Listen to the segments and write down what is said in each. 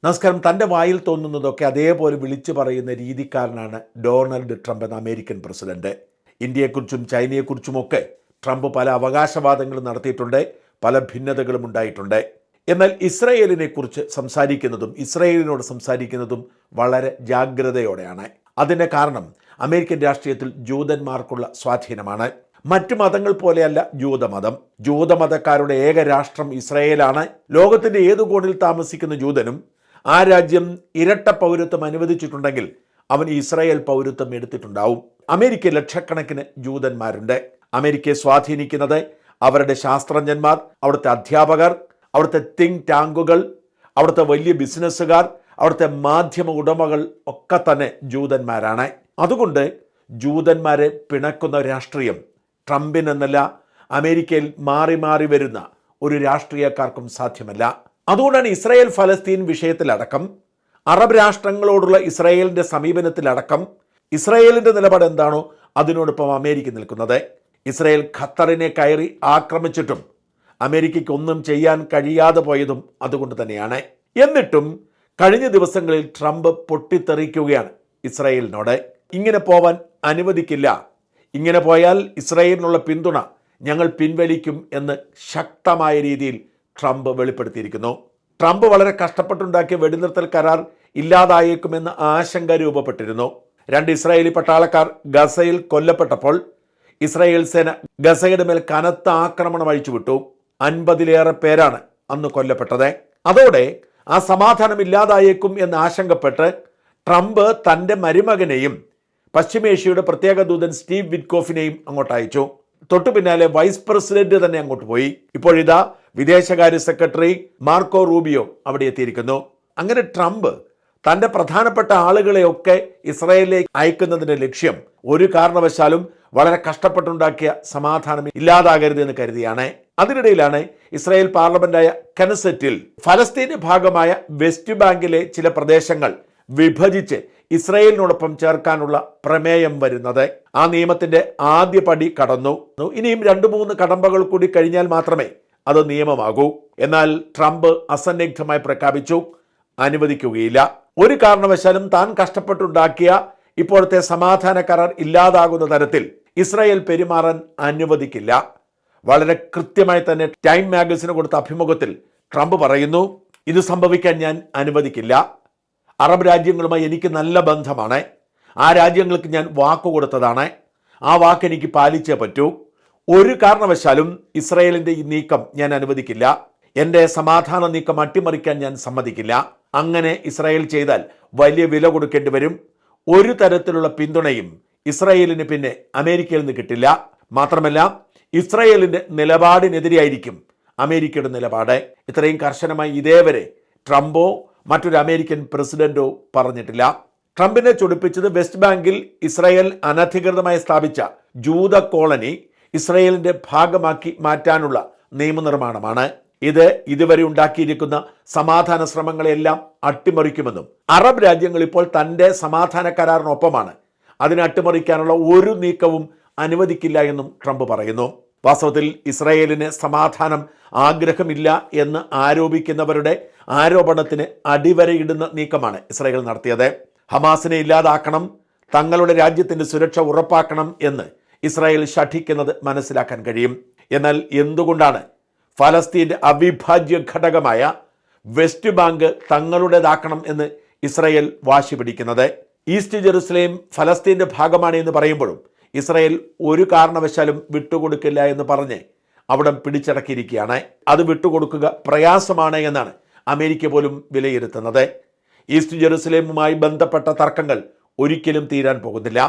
നമസ്കാരം. തൻ്റെ വായിൽ തോന്നുന്നതൊക്കെ അതേപോലെ വിളിച്ചു പറയുന്ന രീതിക്കാരനാണ് ഡൊണാൾഡ് ട്രംപ് എന്ന അമേരിക്കൻ പ്രസിഡന്റ്. ഇന്ത്യയെക്കുറിച്ചും ചൈനയെക്കുറിച്ചുമൊക്കെ ട്രംപ് പല അവകാശവാദങ്ങളും നടത്തിയിട്ടുണ്ട്, പല ഭിന്നതകളും ഉണ്ടായിട്ടുണ്ട്. എന്നാൽ ഇസ്രയേലിനെ കുറിച്ച് സംസാരിക്കുന്നതും ഇസ്രയേലിനോട് സംസാരിക്കുന്നതും വളരെ ജാഗ്രതയോടെയാണ്. അതിൻ്റെ കാരണം അമേരിക്കൻ രാഷ്ട്രീയത്തിൽ ജൂതന്മാർക്കുള്ള സ്വാധീനമാണ്. മറ്റു മതങ്ങൾ പോലെയല്ല ജൂതമതം. ജൂതമതക്കാരുടെ ഏക രാഷ്ട്രം ഇസ്രയേലാണ്. ലോകത്തിൻ്റെ ഏതു കോണിൽ താമസിക്കുന്ന ജൂതനും ആ രാജ്യം ഇരട്ട പൗരത്വം അനുവദിച്ചിട്ടുണ്ടെങ്കിൽ അവൻ ഇസ്രായേൽ പൗരത്വം എടുത്തിട്ടുണ്ടാവും. അമേരിക്കയിൽ ലക്ഷക്കണക്കിന് ജൂതന്മാരുണ്ട്. അമേരിക്കയെ സ്വാധീനിക്കുന്നത് അവരുടെ ശാസ്ത്രജ്ഞന്മാർ, അവിടുത്തെ അധ്യാപകർ, അവിടുത്തെ തിങ്ക് ടാങ്കുകൾ, അവിടുത്തെ വലിയ ബിസിനസ്സുകാർ, അവിടുത്തെ മാധ്യമ ഉടമകൾ ഒക്കെ തന്നെ ജൂതന്മാരാണ്. അതുകൊണ്ട് ജൂതന്മാരെ പിണക്കുന്ന രാഷ്ട്രീയം ട്രംപിനെന്നല്ല, അമേരിക്കയിൽ മാറി മാറി വരുന്ന ഒരു രാഷ്ട്രീയക്കാർക്കും സാധ്യമല്ല. അതുകൊണ്ടാണ് ഇസ്രായേൽ ഫലസ്തീൻ വിഷയത്തിലടക്കം, അറബ് രാഷ്ട്രങ്ങളോടുള്ള ഇസ്രായേലിൻ്റെ സമീപനത്തിലടക്കം ഇസ്രായേലിൻ്റെ നിലപാട് എന്താണോ അതിനോടൊപ്പം അമേരിക്ക നിൽക്കുന്നത്. ഇസ്രായേൽ ഖത്തറിനെ കയറി ആക്രമിച്ചിട്ടും അമേരിക്കയ്ക്ക് ഒന്നും ചെയ്യാൻ കഴിയാതെ പോയതും അതുകൊണ്ട് തന്നെയാണ്. എന്നിട്ടും കഴിഞ്ഞ ദിവസങ്ങളിൽ ട്രംപ് പൊട്ടിത്തെറിക്കുകയാണ് ഇസ്രായേലിനോട്. ഇങ്ങനെ പോവാൻ അനുവദിക്കില്ല, ഇങ്ങനെ പോയാൽ ഇസ്രായേലിനുള്ള പിന്തുണ ഞങ്ങൾ പിൻവലിക്കും എന്ന് ശക്തമായ രീതിയിൽ ട്രംപ് വെളിപ്പെടുത്തിയിരിക്കുന്നു. ട്രംപ് വളരെ കഷ്ടപ്പെട്ടുണ്ടാക്കിയ വെടിനിർത്തൽ കരാർ ഇല്ലാതായേക്കുമെന്ന് ആശങ്ക രൂപപ്പെട്ടിരുന്നു. 2 ഇസ്രായേലി പട്ടാളക്കാർ ഗസയിൽ കൊല്ലപ്പെട്ടപ്പോൾ ഇസ്രായേൽ സേന ഗസയുടെ മേൽ കനത്ത ആക്രമണം അഴിച്ചുവിട്ടു. 50-ലേറെ പേരാണ് അന്ന് കൊല്ലപ്പെട്ടത്. അതോടെ ആ സമാധാനം ഇല്ലാതായേക്കും എന്ന് ആശങ്കപ്പെട്ട് ട്രംപ് തൻ്റെ മരുമകനെയും പശ്ചിമേഷ്യയുടെ പ്രത്യേക ദൂതൻ സ്റ്റീവ് വിറ്റ്കോഫിനെയും അങ്ങോട്ട് അയച്ചു. തൊട്ടു പിന്നാലെ വൈസ് പ്രസിഡന്റ് തന്നെ അങ്ങോട്ട് പോയി. ഇപ്പോഴിതാ വിദേശകാര്യ സെക്രട്ടറി മാർക്കോ റൂബിയോ അവിടെ എത്തിയിരിക്കുന്നു. അങ്ങനെ ട്രംപ് തൻ്റെ പ്രധാനപ്പെട്ട ആളുകളെയൊക്കെ ഇസ്രായേലിലേക്ക് അയക്കുന്നതിൻ്റെ ലക്ഷ്യം ഒരു കാരണവശാലും വളരെ കഷ്ടപ്പെട്ടുണ്ടാക്കിയ സമാധാനം ഇല്ലാതാകരുത് എന്ന് കരുതിയാണ്. അതിനിടയിലാണ് ഇസ്രായേൽ പാർലമെന്റായ കെനസെറ്റിൽ ഫലസ്തീന്റെ ഭാഗമായ വെസ്റ്റ് ബാങ്കിലെ ചില പ്രദേശങ്ങൾ വിഭജിച്ച് ഇസ്രായേലിനോടൊപ്പം ചേർക്കാനുള്ള പ്രമേയം വരുന്നത്. ആ നിയമത്തിന്റെ ആദ്യ പടി കടന്നു. ഇനിയും 2-3 കടമ്പകൾ കൂടി കഴിഞ്ഞാൽ മാത്രമേ അത് നിയമമാകൂ. എന്നാൽ ട്രംപ് അസന്നിഗ്ധമായി പ്രഖ്യാപിച്ചു, അനുവദിക്കുകയില്ല. ഒരു കാരണവശാലും താൻ കഷ്ടപ്പെട്ടുണ്ടാക്കിയ ഇപ്പോഴത്തെ സമാധാന കരാർ ഇല്ലാതാകുന്ന തരത്തിൽ ഇസ്രായേൽ പെരുമാറാൻ അനുവദിക്കില്ല. വളരെ കൃത്യമായി തന്നെ ടൈം മാഗസിന് കൊടുത്ത അഭിമുഖത്തിൽ ട്രംപ് പറയുന്നു, ഇത് സംഭവിക്കാൻ ഞാൻ അനുവദിക്കില്ല. അറബ് രാജ്യങ്ങളുമായി എനിക്ക് നല്ല ബന്ധമാണ്. ആ രാജ്യങ്ങൾക്ക് ഞാൻ വാക്ക് കൊടുത്തതാണ്. ആ വാക്ക് എനിക്ക് പാലിച്ചേ പറ്റൂ. ഒരു കാരണവശാലും ഇസ്രായേലിൻ്റെ ഈ നീക്കം ഞാൻ അനുവദിക്കില്ല. എൻ്റെ സമാധാന നീക്കം അട്ടിമറിക്കാൻ ഞാൻ സമ്മതിക്കില്ല. അങ്ങനെ ഇസ്രായേൽ ചെയ്താൽ വലിയ വില കൊടുക്കേണ്ടി വരും. ഒരു തരത്തിലുള്ള പിന്തുണയും ഇസ്രായേലിന് പിന്നെ അമേരിക്കയിൽ നിന്ന് കിട്ടില്ല. മാത്രമല്ല, ഇസ്രായേലിൻ്റെ നിലപാടിനെതിരെയായിരിക്കും അമേരിക്കയുടെ നിലപാട്. ഇത്രയും കർശനമായി ഇതേവരെ ട്രംപോ മറ്റൊരു അമേരിക്കൻ പ്രസിഡന്റോ പറഞ്ഞിട്ടില്ല. ട്രംപിനെ ചൊടിപ്പിച്ചത് വെസ്റ്റ് ബാങ്കിൽ ഇസ്രായേൽ അനധികൃതമായി സ്ഥാപിച്ച ജൂത കോളനി ഇസ്രായേലിന്റെ ഭാഗമാക്കി മാറ്റാനുള്ള നിയമനിർമ്മാണമാണ്. ഇത് ഇതുവരെ ഉണ്ടാക്കിയിരിക്കുന്ന സമാധാന ശ്രമങ്ങളെല്ലാം അട്ടിമറിക്കുമെന്നും അറബ് രാജ്യങ്ങൾ ഇപ്പോൾ തൻ്റെ സമാധാന കരാറിനൊപ്പമാണ്, അതിനെ അട്ടിമറിക്കാനുള്ള ഒരു നീക്കവും അനുവദിക്കില്ല എന്നും ട്രംപ് പറയുന്നു. വാസ്തവത്തിൽ ഇസ്രായേലിന് സമാധാനം ആഗ്രഹമില്ല എന്ന് ആരോപിക്കുന്നവരുടെ ആരോപണത്തിന് അടിവരയിടുന്ന നീക്കമാണ് ഇസ്രായേൽ നടത്തിയത്. ഹമാസിനെ ഇല്ലാതാക്കണം, തങ്ങളുടെ രാജ്യത്തിൻ്റെ സുരക്ഷ ഉറപ്പാക്കണം എന്ന് ഇസ്രായേൽ ശഠിക്കുന്നത് മനസ്സിലാക്കാൻ കഴിയും. എന്നാൽ എന്തുകൊണ്ടാണ് ഫലസ്തീൻ്റെ അവിഭാജ്യ ഘടകമായ വെസ്റ്റ് ബാങ്ക് തങ്ങളുടേതാക്കണം എന്ന് ഇസ്രായേൽ വാശി പിടിക്കുന്നത്? ഈസ്റ്റ് ജെറുസലേം ഫലസ്തീൻ്റെ ഭാഗമാണ് എന്ന് പറയുമ്പോഴും ഇസ്രായേൽ ഒരു കാരണവശാലും വിട്ടുകൊടുക്കില്ല എന്ന് പറഞ്ഞ് അവിടം പിടിച്ചടക്കിയിരിക്കുകയാണ്. അത് വിട്ടുകൊടുക്കുക പ്രയാസമാണ് എന്നാണ് അമേരിക്ക പോലും വിലയിരുത്തുന്നത്. ഈസ്റ്റ് ജെറുസലേമുമായി ബന്ധപ്പെട്ട തർക്കങ്ങൾ ഒരിക്കലും തീരാൻ പോകുന്നില്ല.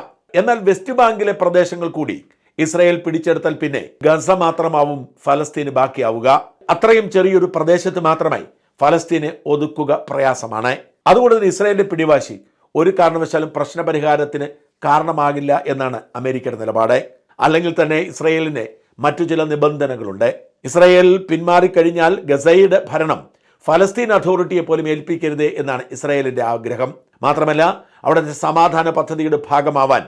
എന്നാൽ വെസ്റ്റ് ബാങ്കിലെ പ്രദേശങ്ങൾ കൂടി ഇസ്രായേൽ പിടിച്ചെടുത്താൽ പിന്നെ ഗസ മാത്രമാവും ഫലസ്തീന് ബാക്കിയാവുക. അത്രയും ചെറിയൊരു പ്രദേശത്ത് മാത്രമായി ഫലസ്തീനെ ഒതുക്കുക പ്രയാസമാണ്. അതുകൊണ്ട് തന്നെ ഇസ്രായേലിന്റെ പിടിവാശി ഒരു കാരണവശാലും പ്രശ്നപരിഹാരത്തിന് കാരണമാകില്ല എന്നാണ് അമേരിക്കയുടെ നിലപാട്. അല്ലെങ്കിൽ തന്നെ ഇസ്രായേലിന് മറ്റു ചില നിബന്ധനകളുണ്ട്. ഇസ്രായേൽ പിന്മാറിക്കഴിഞ്ഞാൽ ഗസയുടെ ഭരണം ഫലസ്തീൻ അതോറിറ്റിയെ പോലും ഏൽപ്പിക്കരുത് എന്നാണ് ഇസ്രായേലിന്റെ ആഗ്രഹം. മാത്രമല്ല, അവിടുത്തെ സമാധാന പദ്ധതിയുടെ ഭാഗമാവാൻ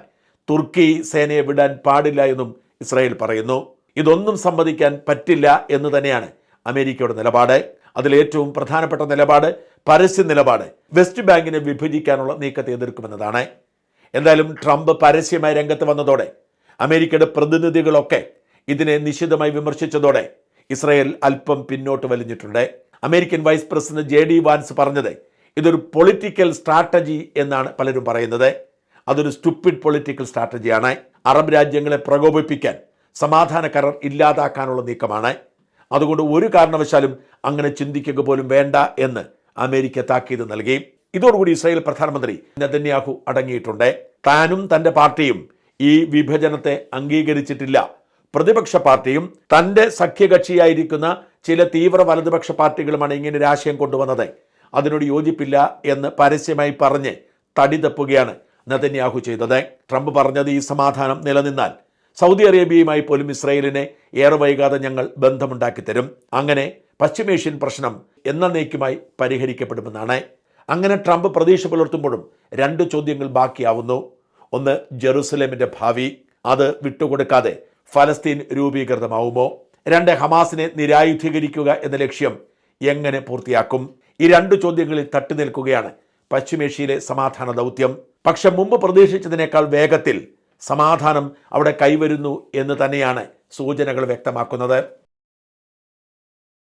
തുർക്കി സേനയെ വിടാൻ പാടില്ല എന്നും ഇസ്രായേൽ പറയുന്നു. ഇതൊന്നും സമ്മതിക്കാൻ പറ്റില്ല എന്ന് തന്നെയാണ് അമേരിക്കയുടെ നിലപാട്. അതിലേറ്റവും പ്രധാനപ്പെട്ട നിലപാട് പരസ്യ നിലപാട് വെസ്റ്റ് ബാങ്കിനെ വിഭജിക്കാനുള്ള നീക്കത്തെ എതിർക്കുമെന്നതാണ്. എന്തായാലും ട്രംപ് പരസ്യമായി രംഗത്ത് വന്നതോടെ അമേരിക്കയുടെ പ്രതിനിധികളൊക്കെ ഇതിനെ നിശിതമായി വിമർശിച്ചതോടെ ഇസ്രായേൽ അല്പം പിന്നോട്ട് വലിഞ്ഞിട്ടുണ്ട്. American vice president JD Vance പറഞ്ഞത് ഇതൊരു പൊളിറ്റിക്കൽ സ്ട്രാറ്റജി എന്നാണ് പലരും പറയുന്നത്. അതൊരു സ്റ്റുപ്പിഡ് പൊളിറ്റിക്കൽ സ്ട്രാറ്റജിയാണ്. അറബ് രാജ്യങ്ങളെ പ്രകോപിപ്പിക്കാൻ സമാധാന കരാർ ഇല്ലാതാക്കാനുള്ള നീക്കമാണ്. അതുകൊണ്ട് ഒരു കാരണവശാലും അങ്ങനെ ചിന്തിക്കുക പോലും വേണ്ട എന്ന് അമേരിക്ക താക്കീത് നൽകി. ഇതോടുകൂടി ഇസ്രായേൽ പ്രധാനമന്ത്രി നെതന്യാഹു അടങ്ങിയിട്ടുണ്ട്. താനും തൻ്റെ പാർട്ടിയും ഈ വിഭജനത്തെ അംഗീകരിച്ചിട്ടില്ല. പ്രതിപക്ഷ പാർട്ടിയും തൻ്റെ സഖ്യകക്ഷിയായിരിക്കുന്ന ചില തീവ്ര വലതുപക്ഷ പാർട്ടികളുമാണ് ഇങ്ങനെ ഒരു ആശയം കൊണ്ടുവന്നത്. അതിനോട് യോജിപ്പില്ല എന്ന് പരസ്യമായി പറഞ്ഞ് തടി തപ്പുകയാണ് നെതന്യാഹു ചെയ്തത്. ട്രംപ് പറഞ്ഞത് ഈ സമാധാനം നിലനിന്നാൽ സൗദി അറേബ്യയുമായി പോലും ഇസ്രായേലിനെ ഏറെ വൈകാതെ ഞങ്ങൾ ബന്ധമുണ്ടാക്കി തരും. അങ്ങനെ പശ്ചിമേഷ്യൻ പ്രശ്നം എന്നേക്കുമായി പരിഹരിക്കപ്പെടുമെന്നാണ്. അങ്ങനെ ട്രംപ് പ്രതീക്ഷ പുലർത്തുമ്പോഴും 2 ചോദ്യങ്ങൾ ബാക്കിയാവുന്നു. ഒന്ന്, ജെറുസലേമിൻ്റെ ഭാവി, അത് വിട്ടുകൊടുക്കാതെ ഫലസ്തീൻ രൂപീകൃതമാവുമോ? 2, ഹമാസിനെ നിരായുധീകരിക്കുക എന്ന ലക്ഷ്യം എങ്ങനെ പൂർത്തിയാക്കും? ഈ 2 ചോദ്യങ്ങളിൽ തട്ടി നിൽക്കുകയാണ് പശ്ചിമേഷ്യയിലെ സമാധാന ദൗത്യം. പക്ഷെ മുമ്പ് പ്രതീക്ഷിച്ചതിനേക്കാൾ വേഗത്തിൽ സമാധാനം അവിടെ കൈവരുന്നു എന്ന് തന്നെയാണ് സൂചനകൾ വ്യക്തമാക്കുന്നത്.